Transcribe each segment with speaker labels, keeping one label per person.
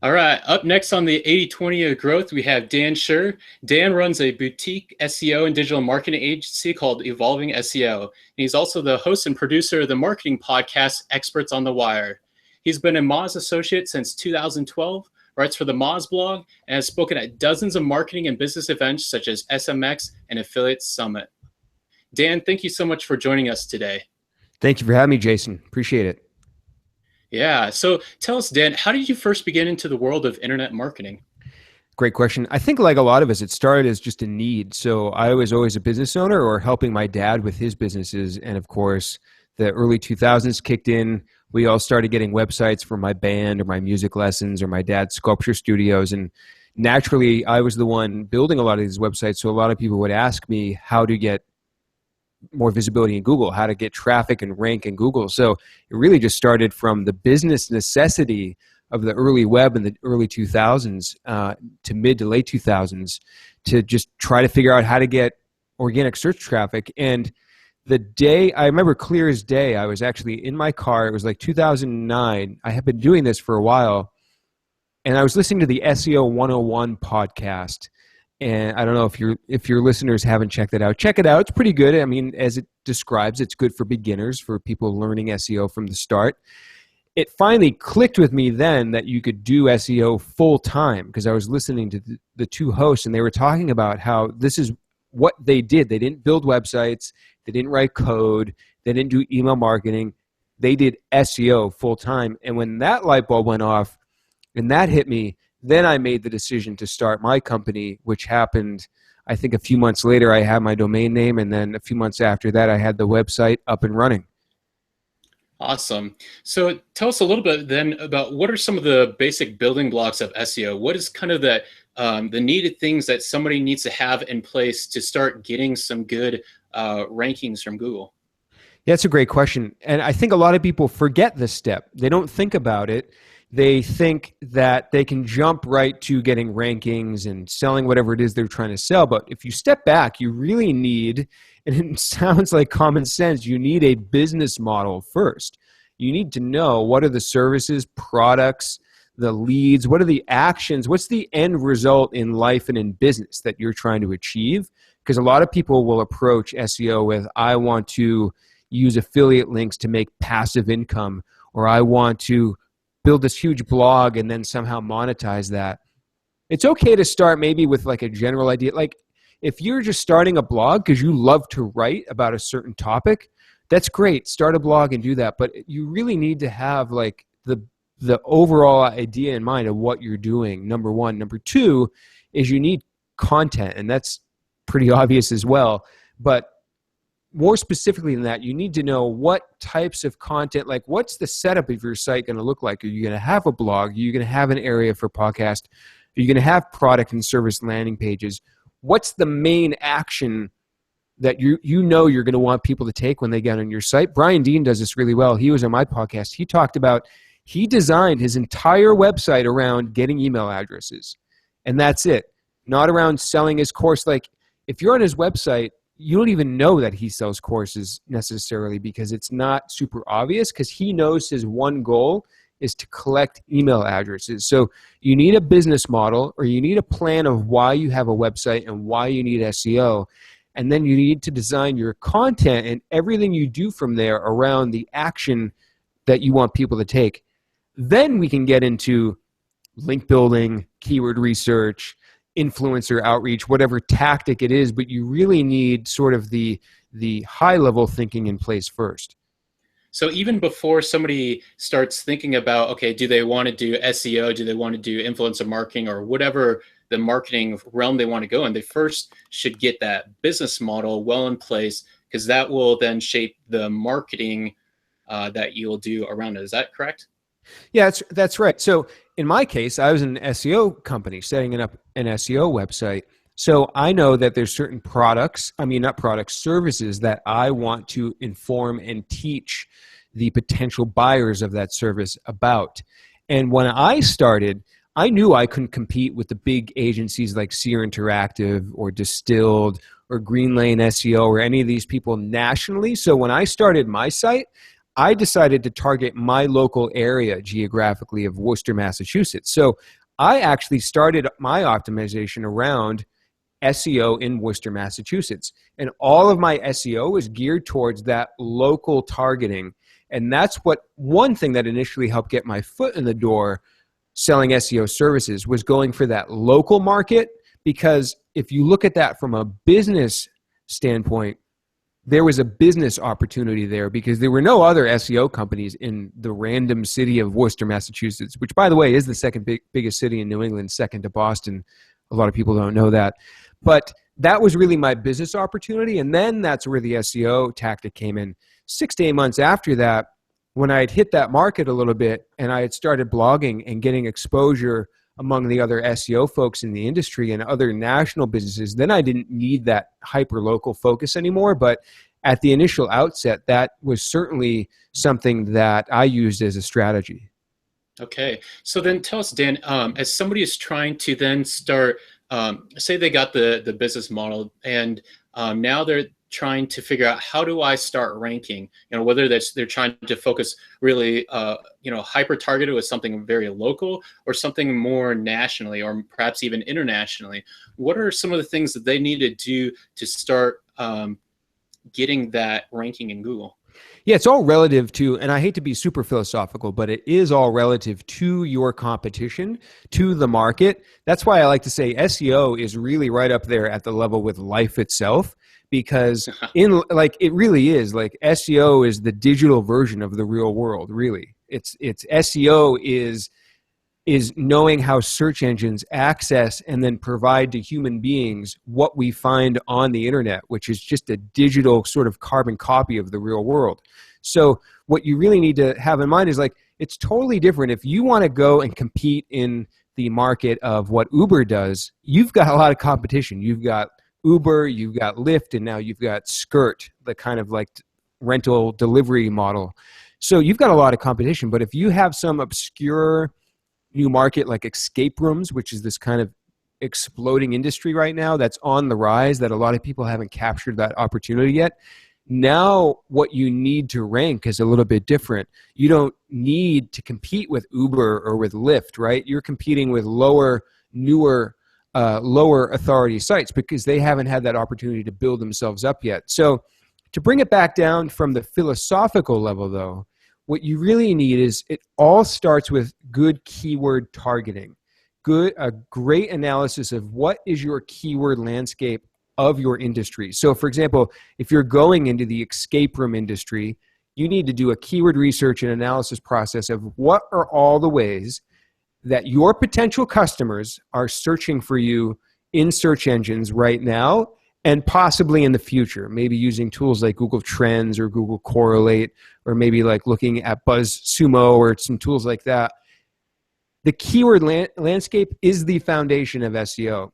Speaker 1: All right, up next on the 80/20 of growth, we have Dan Shure. Dan runs a boutique SEO and digital marketing agency called Evolving SEO. And he's also the host and producer of the marketing podcast Experts on the Wire. He's been a Moz associate since 2012, writes for the Moz blog, and has spoken at dozens of marketing and business events such as SMX and Affiliate Summit. Dan, thank you so much for joining us today.
Speaker 2: Thank you for having me, Jason. Appreciate it.
Speaker 1: Yeah, so tell us, Dan, how did you first begin into the world of internet marketing?
Speaker 2: Great question. I think like a lot of us, it started as just a need. So I was always a business owner or helping my dad with his businesses. And of course, the early 2000s kicked in. We all started getting websites for my band or my music lessons or my dad's sculpture studios. And naturally, I was the one building a lot of these websites. So a lot of people would ask me how to get more visibility in Google, how to get traffic and rank in Google. So it really just started from the business necessity of the early web in the early 2000s to mid to late 2000s to just try to figure out how to get organic search traffic. And the day, I remember clear as day, I was actually in my car. It was like 2009. I had been doing this for a while. And I was listening to the SEO 101 podcast. And I don't know if your listeners haven't checked it out. Check it out. It's pretty good. I mean, as it describes, it's good for beginners, for people learning SEO from the start. It finally clicked with me then that you could do SEO full time because I was listening to the two hosts and they were talking about how this is what they did. They didn't build websites. They didn't write code. They didn't do email marketing. They did SEO full time. And when that light bulb went off and that hit me, then I made the decision to start my company, which happened, I think a few months later, I had my domain name. And then a few months after that, I had the website up and running.
Speaker 1: Awesome. So tell us a little bit then about what are some of the basic building blocks of SEO? What is kind of the needed things that somebody needs to have in place to start getting some good rankings from Google?
Speaker 2: Yeah, that's a great question. And I think a lot of people forget this step. They don't think about it. They think that they can jump right to getting rankings and selling whatever it is they're trying to sell. But if you step back, you really need, and it sounds like common sense, you need a business model first. You need to know what are the services, products, the leads, what are the actions, what's the end result in life and in business that you're trying to achieve? Because a lot of people will approach SEO with, I want to use affiliate links to make passive income, or I want to build this huge blog and then somehow monetize that. It's okay to start maybe with like a general idea. Like if you're just starting a blog because you love to write about a certain topic, that's great. Start a blog and do that. But you really need to have like the overall idea in mind of what you're doing, number one. Number two is you need content, and that's pretty obvious as well. But more specifically than that, you need to know what types of content, like what's the setup of your site going to look like? Are you going to have a blog? Are you going to have an area for podcast? Are you going to have product and service landing pages? What's the main action that you know you're going to want people to take when they get on your site? Brian Dean does this really well. He was on my podcast. He talked about, he designed his entire website around getting email addresses. And that's it. Not around selling his course. Like if you're on his website, you don't even know that he sells courses necessarily because it's not super obvious because he knows his one goal is to collect email addresses. So you need a business model or you need a plan of why you have a website and why you need SEO. And then you need to design your content and everything you do from there around the action that you want people to take. Then we can get into link building, keyword research, influencer outreach, whatever tactic it is, but you really need sort of the high level thinking in place first.
Speaker 1: So even before somebody starts thinking about, okay, do they want to do SEO? Do they want to do influencer marketing or whatever the marketing realm they want to go in? They first should get that business model well in place because that will then shape the marketing that you'll do around it. Is that correct?
Speaker 2: Yeah, that's right. So in my case, I was in an SEO company setting up an SEO website. So I know that there's certain services that I want to inform and teach the potential buyers of that service about. And when I started, I knew I couldn't compete with the big agencies like Seer Interactive or Distilled or Green Lane SEO or any of these people nationally. So when I started my site, I decided to target my local area geographically of Worcester, Massachusetts. So I actually started my optimization around SEO in Worcester, Massachusetts. And all of my SEO is geared towards that local targeting. And that's one thing that initially helped get my foot in the door selling SEO services was going for that local market. Because if you look at that from a business standpoint, there was a business opportunity there because there were no other SEO companies in the random city of Worcester, Massachusetts, which, by the way, is the second biggest city in New England, second to Boston. A lot of people don't know that. But that was really my business opportunity, and then that's where the SEO tactic came in. 6 to 8 months after that, when I had hit that market a little bit and I had started blogging and getting exposure among the other SEO folks in the industry and other national businesses, then I didn't need that hyper-local focus anymore. But at the initial outset, that was certainly something that I used as a strategy.
Speaker 1: Okay. So then tell us, Dan, as somebody is trying to then start, say they got the business model and now they're trying to figure out how do I start ranking, whether they're trying to focus really, hyper targeted with something very local or something more nationally or perhaps even internationally. What are some of the things that they need to do to start getting that ranking in Google?
Speaker 2: Yeah, it's all relative to, and I hate to be super philosophical, but it is all relative to your competition, to the market. That's why I like to say SEO is really right up there at the level with life itself, because it really is like SEO is the digital version of the real world, really. It's SEO is knowing how search engines access and then provide to human beings what we find on the internet, which is just a digital sort of carbon copy of the real world. So what you really need to have in mind is it's totally different. If you want to go and compete in the market of what Uber does, you've got a lot of competition. You've got Uber, you've got Lyft, and now you've got Skirt, the kind of rental delivery model. So you've got a lot of competition. But if you have some obscure new market like escape rooms, which is this kind of exploding industry right now that's on the rise that a lot of people haven't captured that opportunity yet. Now what you need to rank is a little bit different. You don't need to compete with Uber or with Lyft, right? You're competing with newer authority sites because they haven't had that opportunity to build themselves up yet. So to bring it back down from the philosophical level though, what you really need is it all starts with good keyword targeting, a great analysis of what is your keyword landscape of your industry. So for example, if you're going into the escape room industry, you need to do a keyword research and analysis process of what are all the ways that your potential customers are searching for you in search engines right now and possibly in the future, maybe using tools like Google Trends or Google Correlate, or maybe looking at BuzzSumo or some tools like that. The keyword landscape is the foundation of SEO.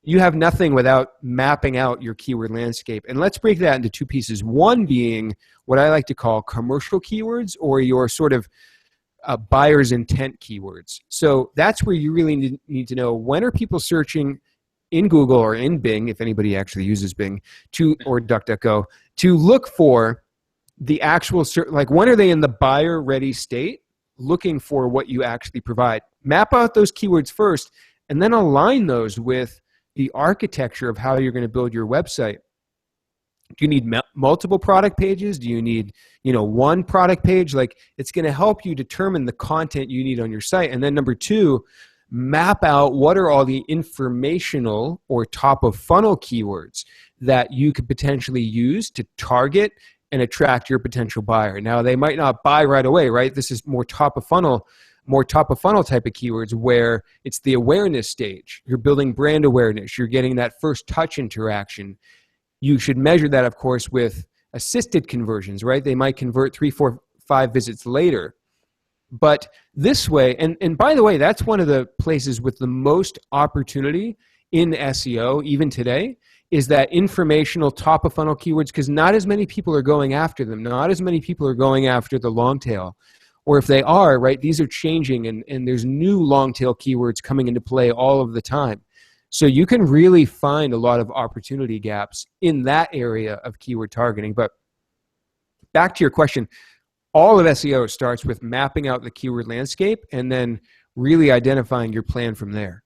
Speaker 2: You have nothing without mapping out your keyword landscape. And let's break that into two pieces. One being what I like to call commercial keywords, or your sort of buyer's intent keywords. So that's where you really need to know, when are people searching in Google or in Bing, if anybody actually uses Bing, or DuckDuckGo, to look for the actual, when are they in the buyer ready state looking for what you actually provide. Map out those keywords first and then align those with the architecture of how you're going to build your website. Do you need multiple product pages? Do you need, one product page? It's going to help you determine the content you need on your site. And then number two, map out what are all the informational or top of funnel keywords that you could potentially use to target and attract your potential buyer. Now, they might not buy right away, right? This is more top of funnel type of keywords where it's the awareness stage. You're building brand awareness. You're getting that first touch interaction. You should measure that, of course, with assisted conversions, right? They might convert 3, 4, 5 visits later. But this way, and by the way, that's one of the places with the most opportunity in SEO, even today, is that informational top of funnel keywords, because not as many people are going after them. Not as many people are going after the long tail. Or if they are, right, these are changing and there's new long tail keywords coming into play all of the time. So you can really find a lot of opportunity gaps in that area of keyword targeting. But back to your question, all of SEO starts with mapping out the keyword landscape and then really identifying your plan from there.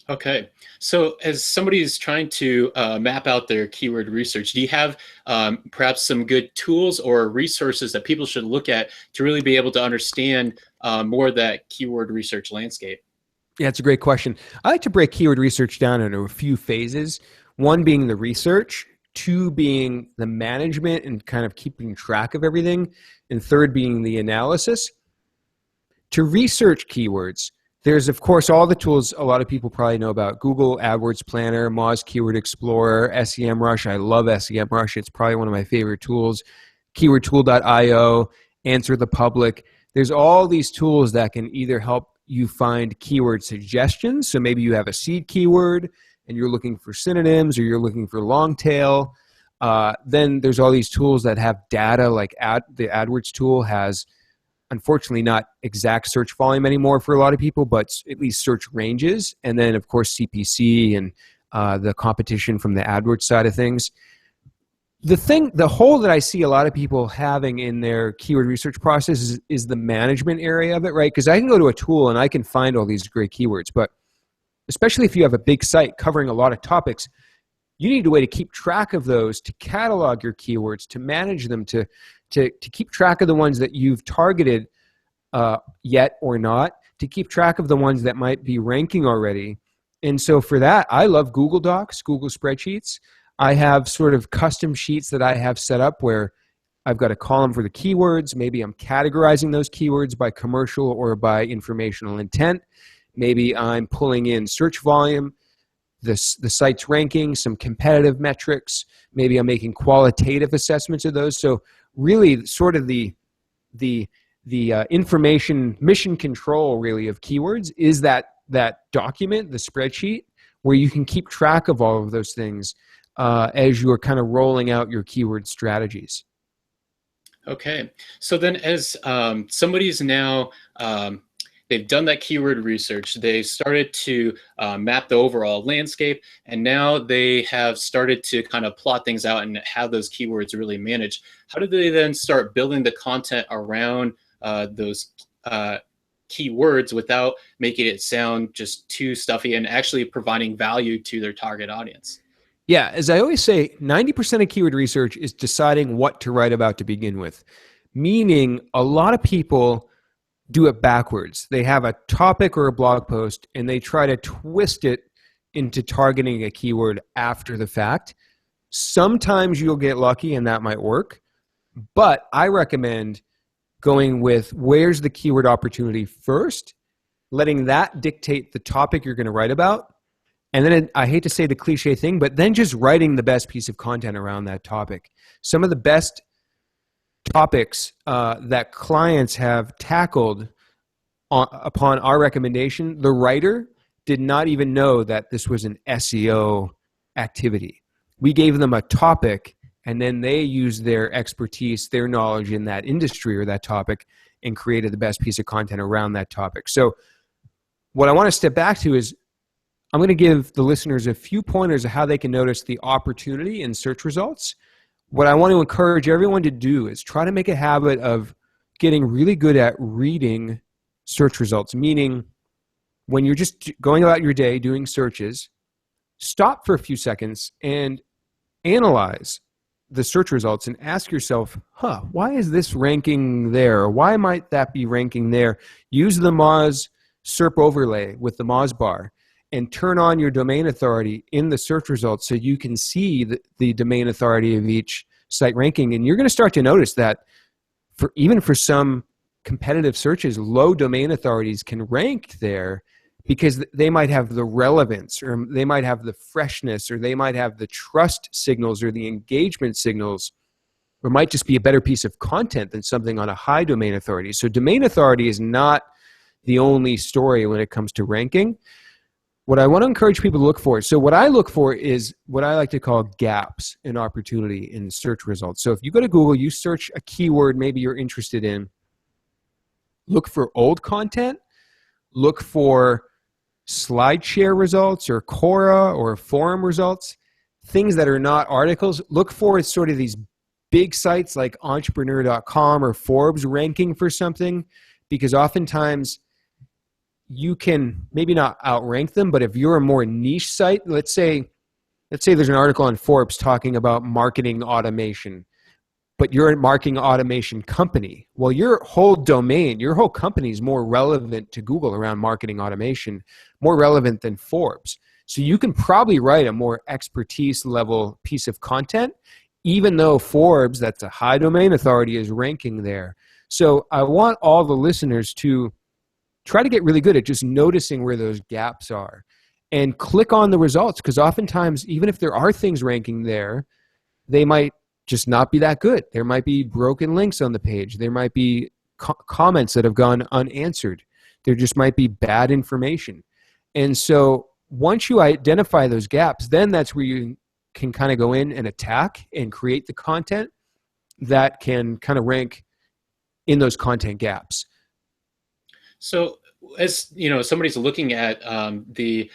Speaker 1: Okay, so as somebody is trying to map out their keyword research, do you have perhaps some good tools or resources that people should look at to really be able to understand more of that keyword research landscape?
Speaker 2: Yeah, it's a great question. I like to break keyword research down into a few phases. One being the research, two being the management and kind of keeping track of everything, and third being the analysis. To research keywords, there's, of course, all the tools a lot of people probably know about: Google AdWords Planner, Moz Keyword Explorer, SEMrush. I love SEMrush. It's probably one of my favorite tools. KeywordTool.io, Answer the Public. There's all these tools that can either help you find keyword suggestions. So maybe you have a seed keyword and you're looking for synonyms, or you're looking for long tail. Then there's all these tools that have data, like the AdWords tool has, unfortunately, not exact search volume anymore for a lot of people, but at least search ranges. And then, of course, CPC and the competition from the AdWords side of things. The hole that I see a lot of people having in their keyword research process is the management area of it, right? Because I can go to a tool and I can find all these great keywords, but especially if you have a big site covering a lot of topics, you need a way to keep track of those, to catalog your keywords, to manage them, to keep track of the ones that you've targeted yet or not, to keep track of the ones that might be ranking already. And so for that, I love Google Docs, Google Spreadsheets. I have sort of custom sheets that I have set up where I've got a column for the keywords. Maybe I'm categorizing those keywords by commercial or by informational intent. Maybe I'm pulling in search volume, the site's ranking, some competitive metrics. Maybe I'm making qualitative assessments of those. So really sort of the information mission control really of keywords is that document, the spreadsheet, where you can keep track of all of those things as you're kind of rolling out your keyword strategies.
Speaker 1: Okay, so then as somebody's now, they've done that keyword research, they've started to map the overall landscape, and now they have started to kind of plot things out and have those keywords really managed. How do they then start building the content around those keywords without making it sound just too stuffy and actually providing value to their target audience?
Speaker 2: Yeah, as I always say, 90% of keyword research is deciding what to write about to begin with, meaning a lot of people do it backwards. They have a topic or a blog post and they try to twist it into targeting a keyword after the fact. Sometimes you'll get lucky and that might work, but I recommend going with where's the keyword opportunity first, letting that dictate the topic you're going to write about. And then I hate to say the cliche thing, but then just writing the best piece of content around that topic. Some of the best topics that clients have tackled upon our recommendation, the writer did not even know that this was an SEO activity. We gave them a topic, and then they used their expertise, their knowledge in that industry or that topic, and created the best piece of content around that topic. So what I want to step back to is I'm going to give the listeners a few pointers of how they can notice the opportunity in search results. What I want to encourage everyone to do is try to make a habit of getting really good at reading search results, meaning when you're just going about your day doing searches, stop for a few seconds and analyze the search results and ask yourself, why is this ranking there? Or why might that be ranking there? Use the Moz SERP overlay with the Moz bar and turn on your domain authority in the search results so you can see the domain authority of each site ranking. And you're going to start to notice that even for some competitive searches, low domain authorities can rank there because they might have the relevance, or they might have the freshness, or they might have the trust signals or the engagement signals, or might just be a better piece of content than something on a high domain authority. So domain authority is not the only story when it comes to ranking. What I want to encourage people to look for, so what I look for is what I like to call gaps in opportunity in search results. So if you go to Google, you search a keyword maybe you're interested in, look for old content, look for SlideShare results or Quora or forum results, things that are not articles. Look for sort of these big sites like entrepreneur.com or Forbes ranking for something, because oftentimes you can maybe not outrank them, but if you're a more niche site, let's say there's an article on Forbes talking about marketing automation, but you're a marketing automation company. Well, your whole domain, your whole company is more relevant to Google around marketing automation, more relevant than Forbes. So you can probably write a more expertise level piece of content, even though Forbes, that's a high domain authority, is ranking there. So I want all the listeners to try to get really good at just noticing where those gaps are and click on the results, because oftentimes, even if there are things ranking there, they might just not be that good. There might be broken links on the page. There might be comments that have gone unanswered. There just might be bad information. And so once you identify those gaps, then that's where you can kind of go in and attack and create the content that can kind of rank in those content gaps.
Speaker 1: So, as you know, somebody's looking at the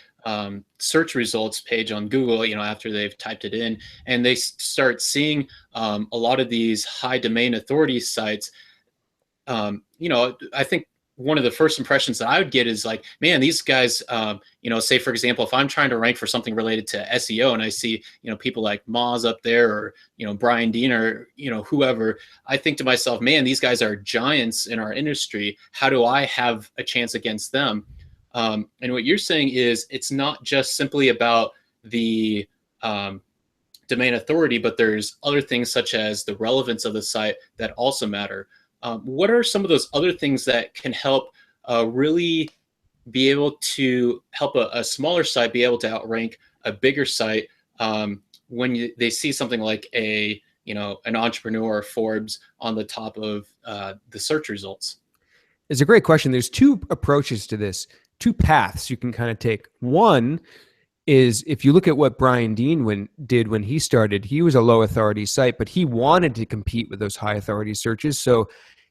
Speaker 1: search results page on Google, after they've typed it in, and they start seeing a lot of these high domain authority sites. I think one of the first impressions that I would get is like, man, these guys, say for example, if I'm trying to rank for something related to SEO and I see, people like Moz up there, or, Brian Dean, or, whoever, I think to myself, man, these guys are giants in our industry. How do I have a chance against them? And what you're saying is it's not just simply about the domain authority, but there's other things such as the relevance of the site that also matter. What are some of those other things that can help really be able to help a smaller site be able to outrank a bigger site when they see something like an entrepreneur or Forbes on the top of the search results?
Speaker 2: It's a great question. There's two approaches to this, two paths you can kind of take. One is, if you look at what Brian Dean did when he started, he was a low authority site, but he wanted to compete with those high authority searches. So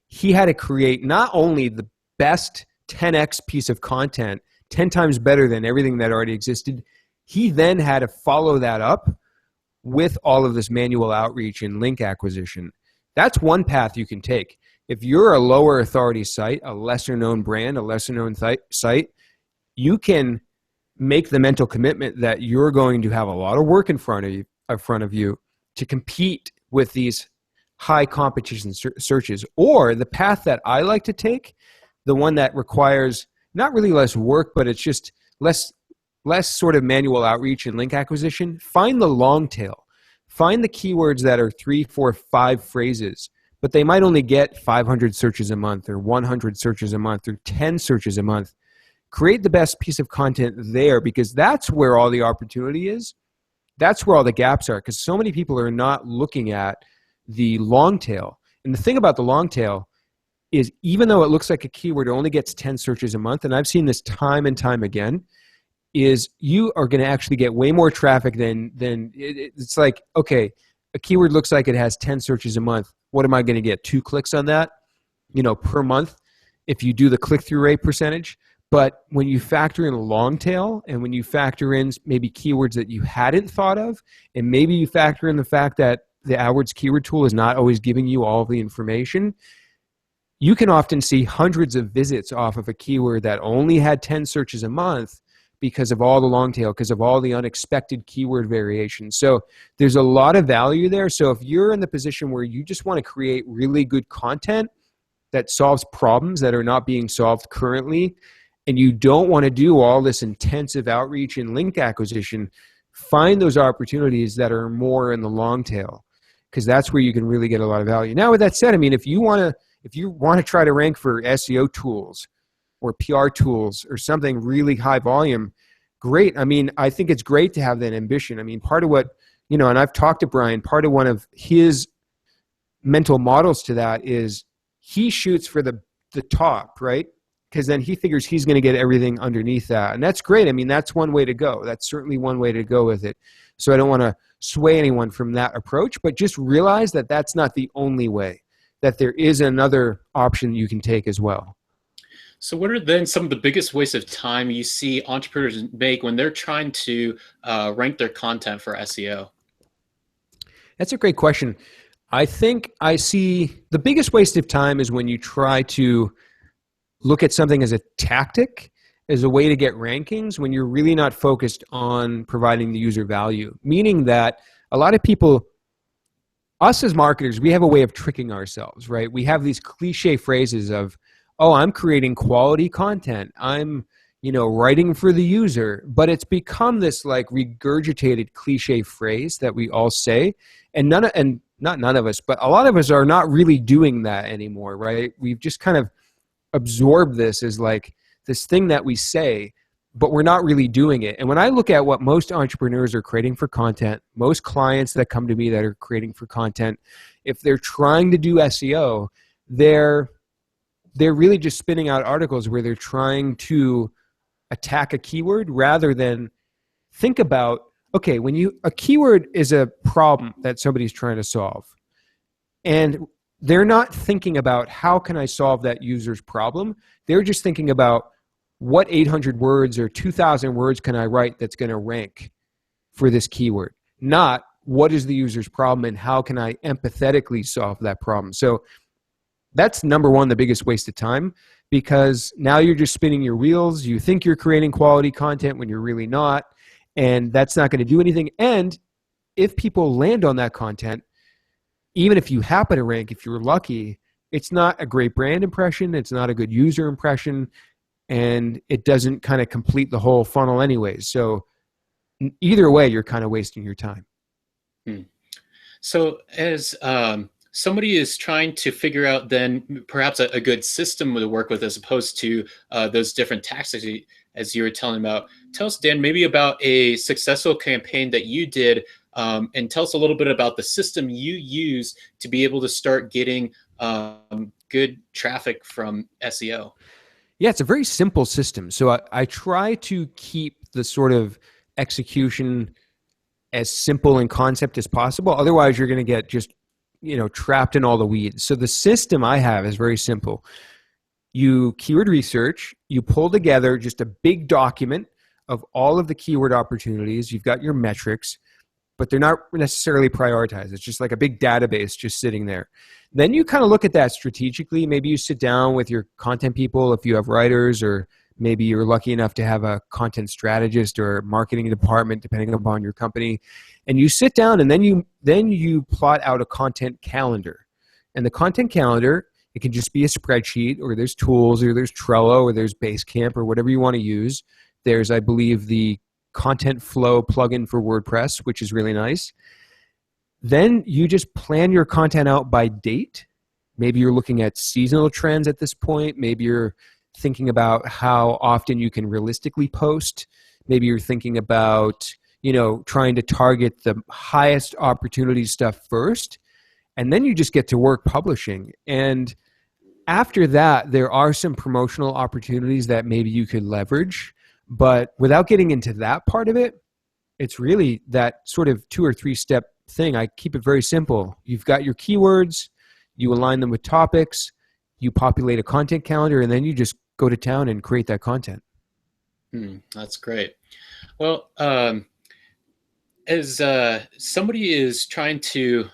Speaker 2: he had to create not only the best 10x piece of content, 10 times better than everything that already existed, he then had to follow that up with all of this manual outreach and link acquisition. That's one path you can take. If you're a lower authority site, a lesser known brand, a lesser known site, you can make the mental commitment that you're going to have a lot of work in front of you to compete with these high competition searches. Or the path that I like to take, the one that requires not really less work, but it's just less sort of manual outreach and link acquisition. Find the long tail. Find the keywords that are 3, 4, 5 phrases, but they might only get 500 searches a month, or 100 searches a month, or 10 searches a month. Create the best piece of content there, because that's where all the opportunity is. That's where all the gaps are, because so many people are not looking at the long tail. And the thing about the long tail is, even though it looks like a keyword only gets 10 searches a month, and I've seen this time and time again, is you are going to actually get way more traffic than it's like, okay, a keyword looks like it has 10 searches a month. What am I going to get? 2 clicks on that, per month, if you do the click-through rate percentage. But when you factor in a long tail, and when you factor in maybe keywords that you hadn't thought of, and maybe you factor in the fact that the AdWords keyword tool is not always giving you all of the information, you can often see hundreds of visits off of a keyword that only had 10 searches a month, because of all the long tail, because of all the unexpected keyword variations. So there's a lot of value there. So if you're in the position where you just want to create really good content that solves problems that are not being solved currently, and you don't want to do all this intensive outreach and link acquisition, find those opportunities that are more in the long tail, because that's where you can really get a lot of value. Now, with that said, I mean, if you want to try to rank for SEO tools or PR tools or something really high volume, great. I mean, I think it's great to have that ambition. I mean, part of what, and I've talked to Brian, part of one of his mental models to that is he shoots for the top, right? Because then he figures he's going to get everything underneath that. And that's great. I mean, that's one way to go. That's certainly one way to go with it. So I don't want to sway anyone from that approach, but just realize that that's not the only way, that there is another option you can take as well.
Speaker 1: So what are then some of the biggest wastes of time you see entrepreneurs make when they're trying to rank their content for SEO?
Speaker 2: That's a great question. I think I see the biggest waste of time is when you try to look at something as a tactic, as a way to get rankings, when you're really not focused on providing the user value. Meaning that a lot of people, us as marketers, we have a way of tricking ourselves, right? We have these cliche phrases of, oh, I'm creating quality content. I'm, writing for the user. But it's become this like regurgitated cliche phrase that we all say. And not none of us, but a lot of us are not really doing that anymore, right? We've just kind of absorb this as like this thing that we say, but we're not really doing it. And when I look at what most entrepreneurs are creating for content, most clients that come to me that are creating for content, if they're trying to do SEO, they're really just spinning out articles where they're trying to attack a keyword rather than think about, okay, a keyword is a problem that somebody's trying to solve. And they're not thinking about how can I solve that user's problem. They're just thinking about what 800 words or 2,000 words can I write that's going to rank for this keyword, not what is the user's problem and how can I empathetically solve that problem. So that's number one, the biggest waste of time, because now you're just spinning your wheels. You think you're creating quality content when you're really not, and that's not going to do anything. And if people land on that content, even if you happen to rank, if you're lucky, it's not a great brand impression. It's not a good user impression. And it doesn't kind of complete the whole funnel anyways. So either way, you're kind of wasting your time.
Speaker 1: So as somebody is trying to figure out then perhaps a good system to work with as opposed to those different tactics as you were telling about, tell us, Dan, maybe about a successful campaign that you did, and tell us a little bit about the system you use to be able to start getting good traffic from SEO.
Speaker 2: Yeah, it's a very simple system. So I try to keep the sort of execution as simple in concept as possible. Otherwise, you're going to get just, trapped in all the weeds. So the system I have is very simple. You keyword research, you pull together just a big document of all of the keyword opportunities. You've got your metrics, but they're not necessarily prioritized. It's just like a big database just sitting there. Then you kind of look at that strategically. Maybe you sit down with your content people if you have writers, or maybe you're lucky enough to have a content strategist or marketing department, depending upon your company. And you sit down and then you plot out a content calendar. And the content calendar, it can just be a spreadsheet, or there's tools, or there's Trello, or there's Basecamp, or whatever you want to use. There's, I believe, the Content Flow plugin for WordPress, which is really nice. Then you just plan your content out by date. Maybe you're looking at seasonal trends at this point. Maybe you're thinking about how often you can realistically post. Maybe you're thinking about, trying to target the highest opportunity stuff first. And then you just get to work publishing. And after that, there are some promotional opportunities that maybe you could leverage. But without getting into that part of it, it's really that sort of 2 or 3 step thing. I keep it very simple. You've got your keywords, you align them with topics, you populate a content calendar, and then you just go to town and create that content.
Speaker 1: That's great. Well, as somebody is trying to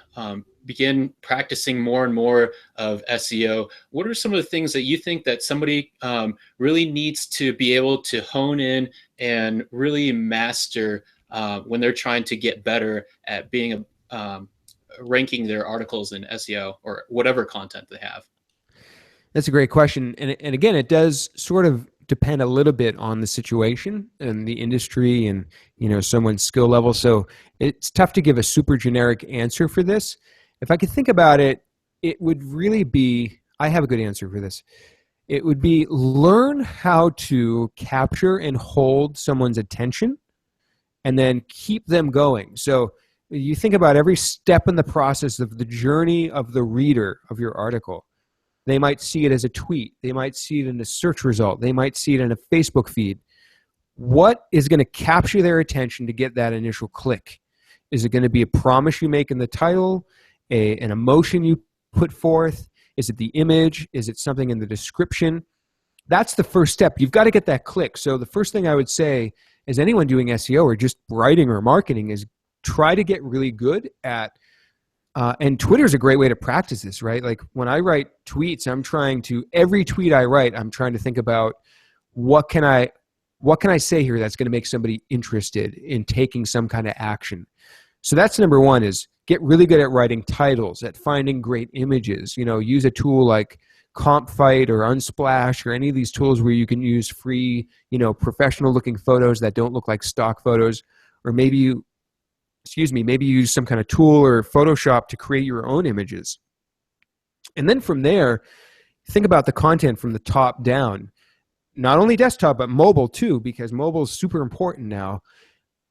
Speaker 1: begin practicing more and more of SEO, what are some of the things that you think that somebody really needs to be able to hone in and really master when they're trying to get better at being ranking their articles in SEO or whatever content they have?
Speaker 2: That's a great question. And again, it does sort of depend a little bit on the situation and the industry and, someone's skill level. So it's tough to give a super generic answer for this. If I could think about it, it would really be, I have a good answer for this. It would be learn how to capture and hold someone's attention and then keep them going. So you think about every step in the process of the journey of the reader of your article. They might see it as a tweet. They might see it in a search result. They might see it in a Facebook feed. What is going to capture their attention to get that initial click? Is it going to be a promise you make in the title, an emotion you put forth? Is it the image? Is it something in the description? That's the first step. You've got to get that click. So the first thing I would say is anyone doing SEO or just writing or marketing is try to get really good at And Twitter's a great way to practice this, right? Like when I write tweets, every tweet I write, I'm trying to think about what can I say here that's going to make somebody interested in taking some kind of action. So that's number one, is get really good at writing titles, at finding great images. Use a tool like CompFight or Unsplash or any of these tools where you can use free, professional looking photos that don't look like stock photos. Or maybe you use some kind of tool or Photoshop to create your own images. And then from there, think about the content from the top down. Not only desktop, but mobile too, because mobile is super important now.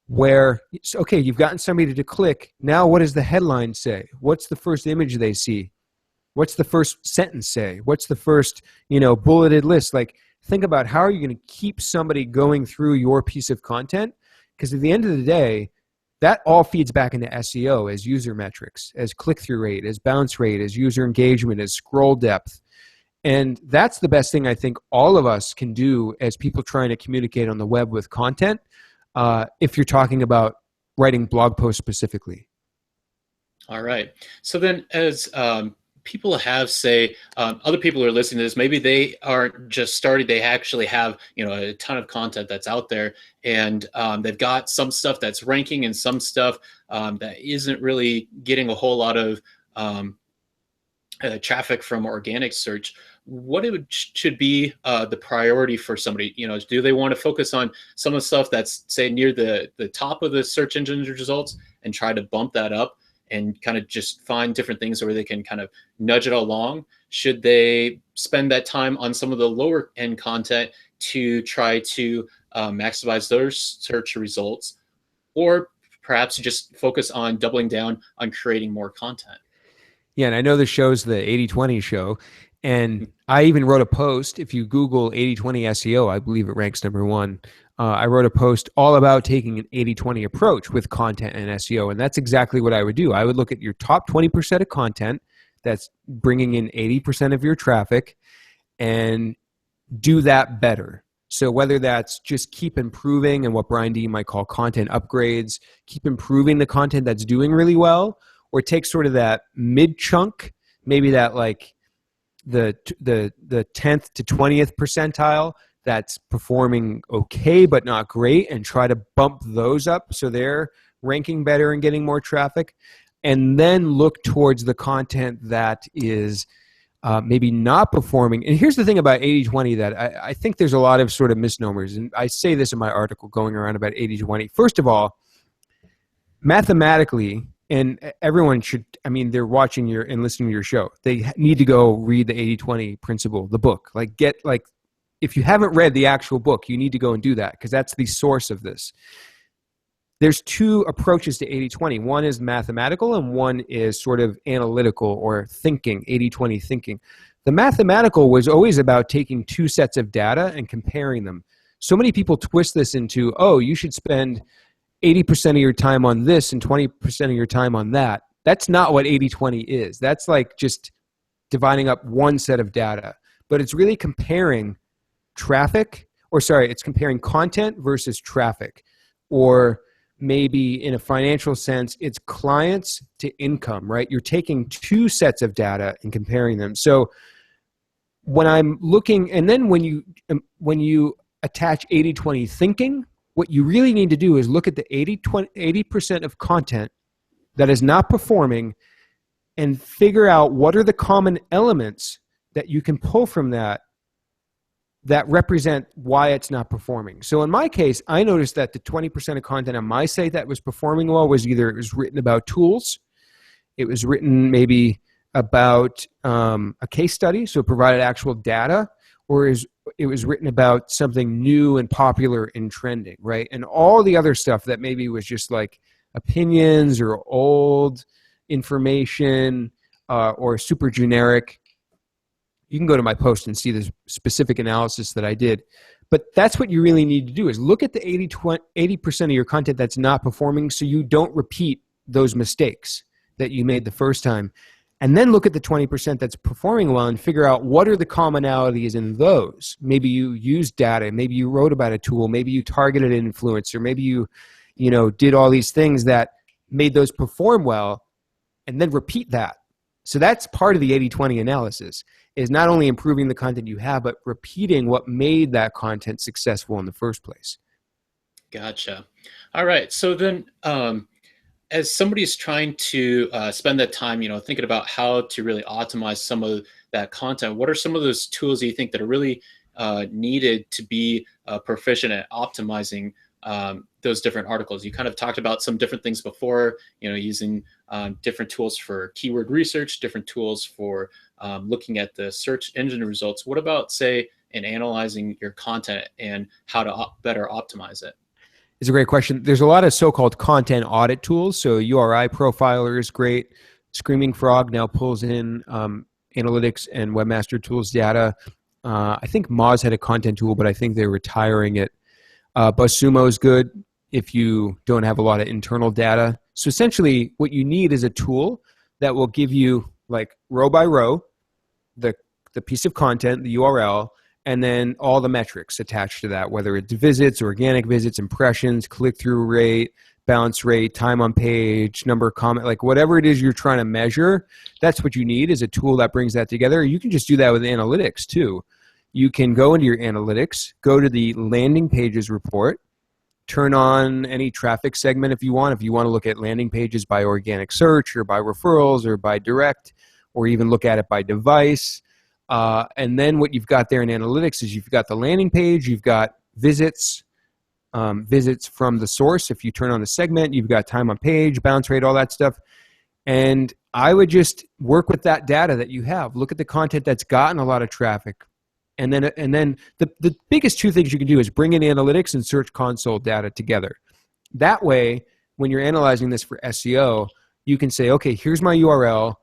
Speaker 2: Where, okay, you've gotten somebody to click. Now what does the headline say? What's the first image they see? What's the first sentence say? What's the first, bulleted list? Like, think about how are you going to keep somebody going through your piece of content? Because at the end of the day, that all feeds back into SEO as user metrics, as click-through rate, as bounce rate, as user engagement, as scroll depth. And that's the best thing I think all of us can do as people trying to communicate on the web with content, if you're talking about writing blog posts specifically.
Speaker 1: All right. So then as people have, say, other people who are listening to this, maybe they aren't just started, they actually have, a ton of content that's out there, and they've got some stuff that's ranking and some stuff that isn't really getting a whole lot of traffic from organic search. What should be the priority for somebody? Do they want to focus on some of the stuff that's, say, near the top of the search engine results and try to bump that up and kind of just find different things where they can kind of nudge it along? Should they spend that time on some of the lower end content to try to maximize those search results, or perhaps just focus on doubling down on creating more content?
Speaker 2: Yeah, and I know the show's the 80/20 show, and I even wrote a post. If you Google 80/20 SEO, I believe it ranks number one. I wrote a post all about taking an 80/20 approach with content and SEO, and that's exactly what I would do. I would look at your top 20% of content that's bringing in 80% of your traffic and do that better. So whether that's just keep improving and what Brian D might call content upgrades, keep improving the content that's doing really well, or take sort of that mid chunk, maybe that like the 10th to 20th percentile that's performing okay but not great, and try to bump those up so they're ranking better and getting more traffic. And then look towards the content that is maybe not performing. And here's the thing about 80/20 that I think there's a lot of sort of misnomers. And I say this in my article going around about 80/20. First of all, mathematically, and everyone should, they're watching your and listening to your show, they need to go read the 80/20 principle, the book. If you haven't read the actual book, you need to go and do that, because that's the source of this. There's two approaches to 80/20. One is mathematical and one is sort of analytical or thinking, 80/20 thinking. The mathematical was always about taking two sets of data and comparing them. So many people twist this into, you should spend 80% of your time on this and 20% of your time on that. That's not what 80/20 is. That's like just dividing up one set of data. But it's really comparing it's comparing content versus traffic. Or maybe in a financial sense, it's clients to income, right? You're taking two sets of data and comparing them. So when I'm looking, and then when you attach 80/20 thinking, what you really need to do is look at the 80% of content that is not performing and figure out what are the common elements that you can pull from that represent why it's not performing. So in my case, I noticed that the 20% of content on my site that was performing well was either it was written about tools, it was written maybe about a case study, so it provided actual data, or it was written about something new and popular and trending, right? And all the other stuff that maybe was just like opinions or old information or super generic. You can go to my post and see the specific analysis that I did. But that's what you really need to do, is look at the 80% of your content that's not performing so you don't repeat those mistakes that you made the first time. And then look at the 20% that's performing well and figure out what are the commonalities in those. Maybe you used data, maybe you wrote about a tool, maybe you targeted an influencer, maybe you did all these things that made those perform well. and then repeat that. So that's part of the 80-20 analysis, is not only improving the content you have, but repeating what made that content successful in the first place.
Speaker 1: Gotcha. All right. So then, as somebody's trying to spend that time, thinking about how to really optimize some of that content, what are some of those tools that you think that are really needed to be proficient at optimizing those different articles? You kind of talked about some different things before, using different tools for keyword research, different tools for looking at the search engine results. What about, say, in analyzing your content and how to better optimize it?
Speaker 2: It's a great question. There's a lot of so-called content audit tools. So URI Profiler is great. Screaming Frog now pulls in analytics and Webmaster Tools data. I think Moz had a content tool, but I think they're retiring it. BuzzSumo is good if you don't have a lot of internal data. So essentially what you need is a tool that will give you, like, row by row, the piece of content, the URL, and then all the metrics attached to that, whether it's visits, organic visits, impressions, click-through rate, bounce rate, time on page, number of comment, like whatever it is you're trying to measure, that's what you need, is a tool that brings that together. You can just do that with analytics too. You can go into your analytics, go to the landing pages report, turn on any traffic segment if you want. If you want to look at landing pages by organic search or by referrals or by direct, or even look at it by device. And then what you've got there in analytics is you've got the landing page, you've got visits, visits from the source. If you turn on the segment, you've got time on page, bounce rate, all that stuff. And I would just work with that data that you have. Look at the content that's gotten a lot of traffic. And then the biggest two things you can do is bring in analytics and Search Console data together. That way, when you're analyzing this for SEO, you can say, okay, here's my URL.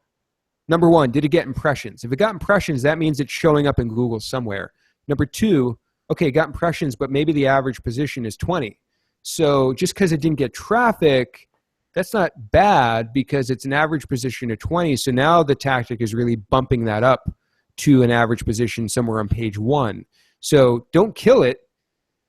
Speaker 2: Number one, did it get impressions? If it got impressions, that means it's showing up in Google somewhere. Number two, okay, it got impressions, but maybe the average position is 20. So just because it didn't get traffic, that's not bad because it's an average position of 20. So now the tactic is really bumping that up to an average position somewhere on page 1. So don't kill it.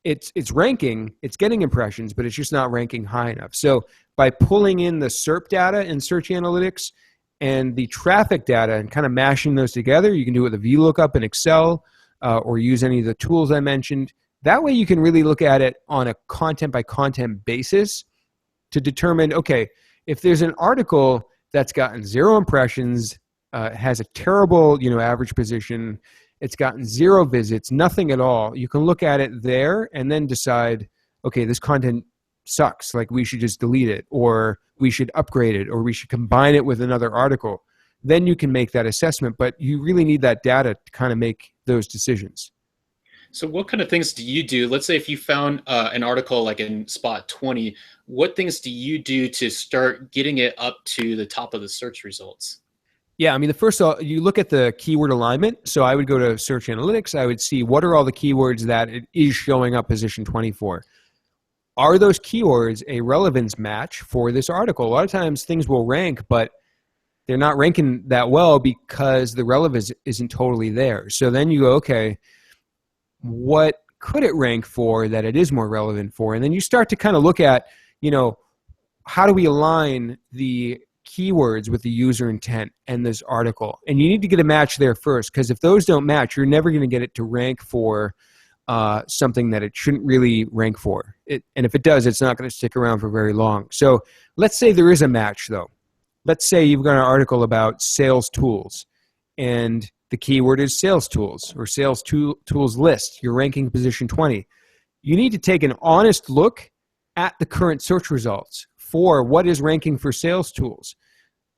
Speaker 2: It's ranking, it's getting impressions, but it's just not ranking high enough. So by pulling in the SERP data in Search Analytics and the traffic data and kind of mashing those together, you can do it with a VLOOKUP in Excel or use any of the tools I mentioned. That way you can really look at it on a content by content basis to determine, okay, if there's an article that's gotten 0 impressions, has a terrible, average position, it's gotten 0 visits, nothing at all, you can look at it there and then decide, okay, this content sucks, like we should just delete it, or we should upgrade it, or we should combine it with another article. Then you can make that assessment, but you really need that data to kind of make those decisions.
Speaker 1: So what kind of things do you do? Let's say if you found an article like in spot 20, what things do you do to start getting it up to the top of the search results?
Speaker 2: Yeah, I mean, the first, you look at the keyword alignment. So I would go to Search Analytics. I would see what are all the keywords that it is showing up position 24. Are those keywords a relevance match for this article? A lot of times things will rank, but they're not ranking that well because the relevance isn't totally there. So then you go, okay, what could it rank for that it is more relevant for? And then you start to kind of look at, how do we align the keywords with the user intent and this article? And you need to get a match there first, because if those don't match, you're never going to get it to rank for something that it shouldn't really rank for. And if it does, it's not going to stick around for very long. So let's say there is a match, though. Let's say you've got an article about sales tools, and the keyword is sales tools or sales tools list. You're ranking position 20. You need to take an honest look at the current search results for what is ranking for sales tools.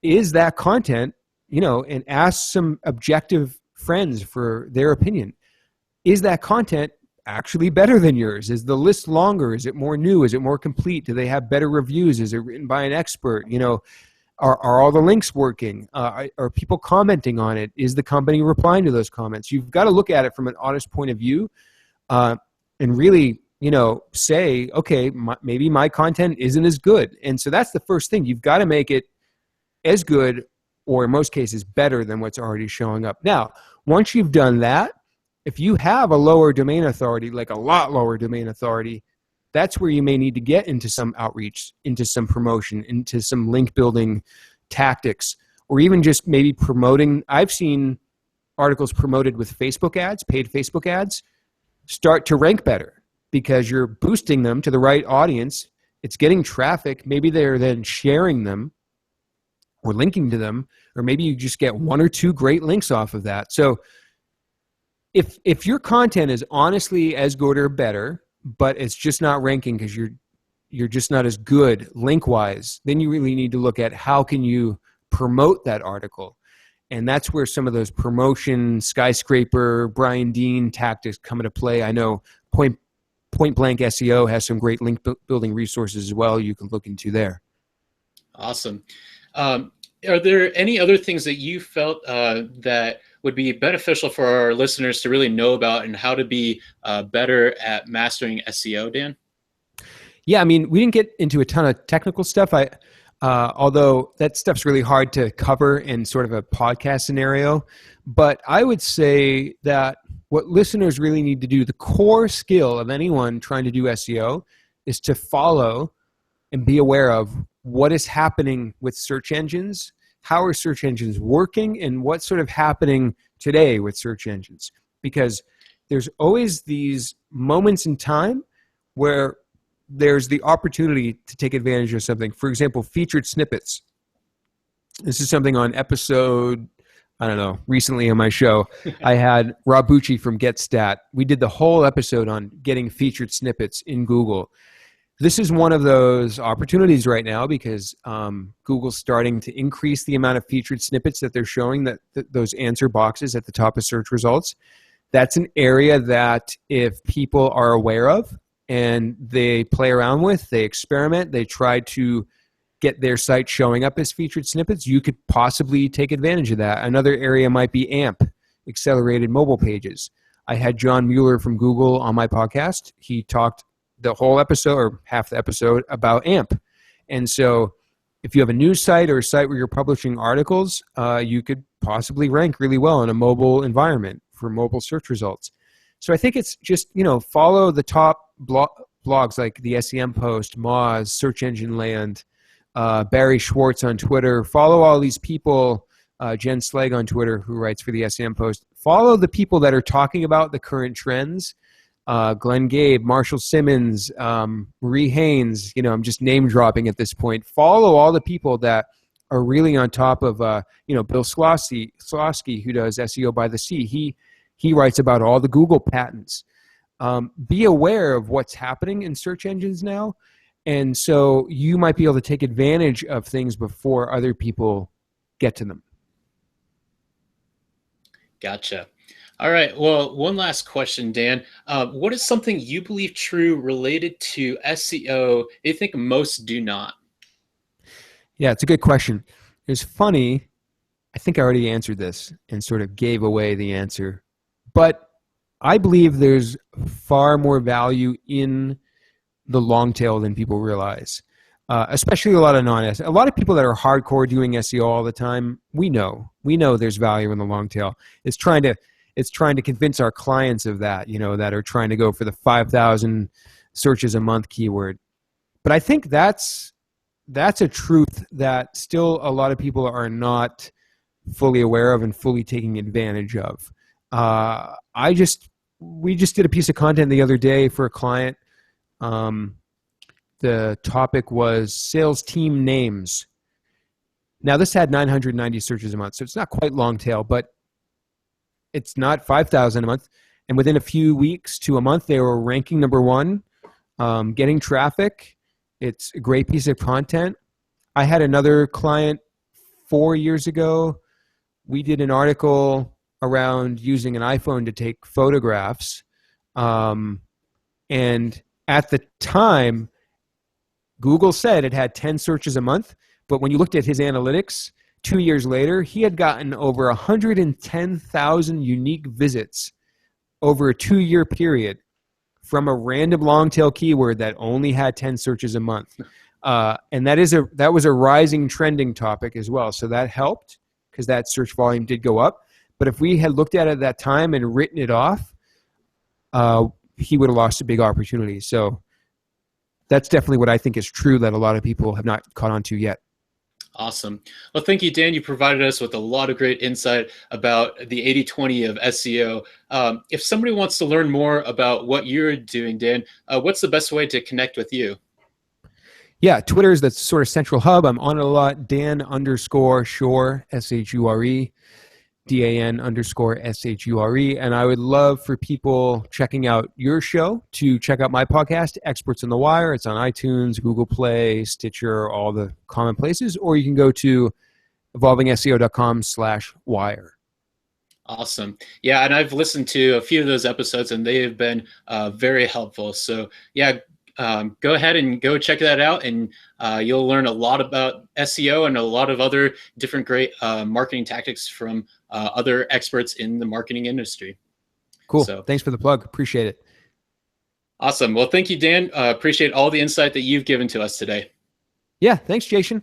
Speaker 2: Is that content, and ask some objective friends for their opinion. Is that content actually better than yours? Is the list longer? Is it more new? Is it more complete? Do they have better reviews? Is it written by an expert? Are all the links working? Are people commenting on it? Is the company replying to those comments? You've got to look at it from an honest point of view and really, say, okay, maybe my content isn't as good. And so that's the first thing. You've got to make it as good, or in most cases better than what's already showing up. Now, once you've done that, if you have a lower domain authority, like a lot lower domain authority, that's where you may need to get into some outreach, into some promotion, into some link building tactics, or even just maybe promoting. I've seen articles promoted with Facebook ads, paid Facebook ads, start to rank better because you're boosting them to the right audience. It's getting traffic. Maybe they're then sharing them or linking to them, or maybe you just get one or two great links off of that. So if your content is honestly as good or better, but it's just not ranking because you're just not as good link-wise, then you really need to look at how can you promote that article. And that's where some of those promotion, skyscraper, Brian Dean tactics come into play. I know Point Blank SEO has some great link building resources as well you can look into there.
Speaker 1: Awesome. Are there any other things that you felt that would be beneficial for our listeners to really know about and how to be better at mastering SEO, Dan?
Speaker 2: Yeah, I mean, we didn't get into a ton of technical stuff. Although that stuff's really hard to cover in sort of a podcast scenario. But I would say that what listeners really need to do, the core skill of anyone trying to do SEO, is to follow and be aware of what is happening with search engines, how are search engines working, and what's sort of happening today with search engines. Because there's always these moments in time where there's the opportunity to take advantage of something. For example, featured snippets. This is something on episode, I don't know, recently on my show. I had Rob Bucci from GetStat. We did the whole episode on getting featured snippets in Google. This is one of those opportunities right now because Google's starting to increase the amount of featured snippets that they're showing, that those answer boxes at the top of search results. That's an area that if people are aware of, and they play around with, they experiment, they try to get their site showing up as featured snippets, you could possibly take advantage of that. Another area might be AMP, accelerated mobile pages. I had John Mueller from Google on my podcast. He talked the whole episode or half the episode about AMP. And so if you have a news site or a site where you're publishing articles, you could possibly rank really well in a mobile environment for mobile search results. So I think it's just, follow the top blogs like the SEM Post, Moz, Search Engine Land, Barry Schwartz on Twitter. Follow all these people, Jen Slegg on Twitter who writes for the SEM Post. Follow the people that are talking about the current trends. Glenn Gabe, Marshall Simmons, Marie Haynes. I'm just name dropping at this point. Follow all the people that are really on top of, Bill Slosky, who does SEO by the Sea. He writes about all the Google patents. Be aware of what's happening in search engines now. And so you might be able to take advantage of things before other people get to them.
Speaker 1: Gotcha. All right. Well, one last question, Dan. What is something you believe true related to SEO you think most do not?
Speaker 2: Yeah, it's a good question. It's funny. I think I already answered this and sort of gave away the answer. But I believe there's far more value in the long tail than people realize, especially a lot of people that are hardcore doing SEO all the time. We know there's value in the long tail. It's trying to convince our clients of that, that are trying to go for the 5,000 searches a month keyword. But I think that's a truth that still a lot of people are not fully aware of and fully taking advantage of. We just did a piece of content the other day for a client. The topic was sales team names. Now this had 990 searches a month, so it's not quite long tail, but it's not 5,000 a month. And within a few weeks to a month, they were ranking number one, getting traffic. It's a great piece of content. I had another client 4 years ago. We did an article around using an iPhone to take photographs. And at the time, Google said it had 10 searches a month. But when you looked at his analytics, 2 years later, he had gotten over 110,000 unique visits over a 2-year period from a random long tail keyword that only had 10 searches a month. And that was a rising trending topic as well. So that helped because that search volume did go up. But if we had looked at it at that time and written it off, he would have lost a big opportunity. So that's definitely what I think is true that a lot of people have not caught on to yet.
Speaker 1: Awesome. Well, thank you, Dan. You provided us with a lot of great insight about the 80/20 of SEO. If somebody wants to learn more about what you're doing, Dan, what's the best way to connect with you?
Speaker 2: Yeah, Twitter is the sort of central hub. I'm on it a lot. Dan_Shure, SHURE, DAN_SHURE. And I would love for people checking out your show to check out my podcast, Experts in the Wire. It's on iTunes, Google Play, Stitcher, all the common places. Or you can go to evolvingseo.com/wire.
Speaker 1: Awesome. Yeah, and I've listened to a few of those episodes, and they have been very helpful. So, yeah, go ahead and go check that out, and you'll learn a lot about SEO and a lot of other different great marketing tactics from other experts in the marketing industry.
Speaker 2: Cool.
Speaker 1: So,
Speaker 2: thanks for the plug. Appreciate it.
Speaker 1: Awesome. Well, thank you, Dan. Appreciate all the insight that you've given to us today.
Speaker 2: Yeah, thanks, Jason.